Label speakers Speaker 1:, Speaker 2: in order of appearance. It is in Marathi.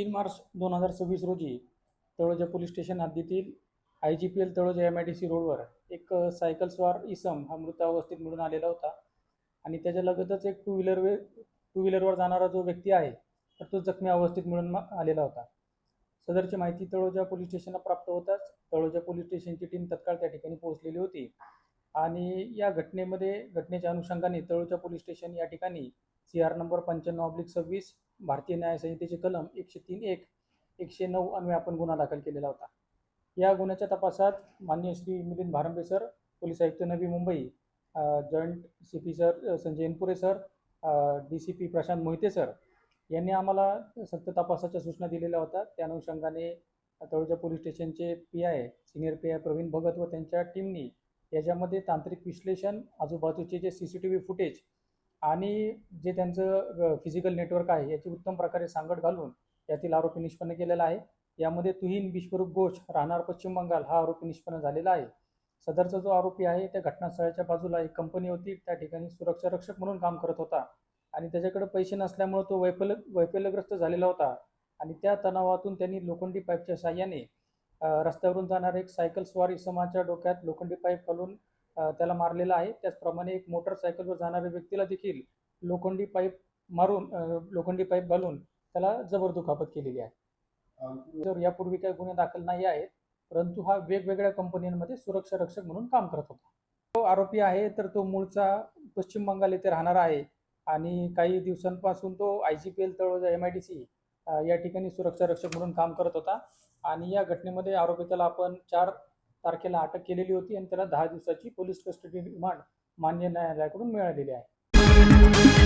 Speaker 1: 3 मार्च 2026 रोजी तळोजा पोलीस स्टेशन हद्दीतील IGPL तळोजा MIDC रोडवर एक सायकल स्वार इसम हा मृत अवस्थेत मिळून आलेला होता आणि त्याच्या लगतच एक टू व्हीलरवर जाणारा जो व्यक्ती आहे तर तो जखमी अवस्थेत मिळून आलेला होता. सदरची माहिती तळोजा पोलीस स्टेशनला प्राप्त होताच तळोजा पोलीस स्टेशनची टीम तत्काळ त्या ठिकाणी पोहोचलेली होती आणि या घटनेच्या अनुषंगाने तळोजा पोलीस स्टेशन या ठिकाणी CR नंबर 95/26 भारतीय न्याय संहितेचे कलम 103(1) 109 अन्वये आपण गुन्हा दाखल केलेला होता. या गुन्ह्याच्या तपासात माननीय श्री मिलिंद भारंबे सर, पोलीस आयुक्त Navi Mumbai, joint CP sir Sanjay Inpure sir, DCP Prashant Mohite sir यांनी आम्हाला सक्त तपासाच्या सूचना दिलेल्या होत्या. त्या अनुषंगाने तळोजा पोलीस स्टेशनचे PI senior PI Pravin Bhagat व त्यांच्या टीमनी याच्यामध्ये तांत्रिक विश्लेषण, आजूबाजूचे जे CCTV फुटेज आणि जे त्यांचं फिजिकल नेटवर्क आहे याची उत्तम प्रकारे सांगड घालून यातील आरोपी निष्पन्न केलेला आहे. यामध्ये तुहीन विश्वरूप घोष राहणार पश्चिम बंगाल हा आरोपी निष्पन्न झालेला आहे. सदरचा जो आरोपी आहे त्या घटनास्थळाच्या बाजूला एक कंपनी होती, त्या ठिकाणी सुरक्षा रक्षक म्हणून काम करत होता आणि त्याच्याकडे पैसे नसल्यामुळे तो वैफल्यग्रस्त झालेला होता आणि त्या तणावातून त्यांनी लोखंडी पाईपच्या साहाय्याने रस्त्यावरून जाणार एक सायकल स्वार इसमाच्या डोक्यात लोखंडी पाईप घालून त्याला मारलेला आहे. त्याचप्रमाणे एक मोटरसायकलवर जाणाऱ्या व्यक्तीला देखील लोखंडी पाईप घालून त्याला जबर दुखापत केलेली आहे. तर यापूर्वी काही गुन्हे दाखल नाही आहेत, परंतु हा वेगवेगळ्या कंपन्यांमध्ये सुरक्षा रक्षक म्हणून काम करत होता. तो आरोपी आहे तर तो मूळचा पश्चिम बंगाल येथे राहणारा आहे आणि काही दिवसांपासून तो IGPL तळोजा MIDC या ठिकाणी सुरक्षा रक्षक म्हणून काम करत होता आणि या घटनेमध्ये आरोपिताला आपण 4 तारखेला अटक केलेली होती आणि त्याला 10 दिवसाची पोलीस कस्टडी रिमांड मान्य न्यायालयाकडून मिळालेली आहे.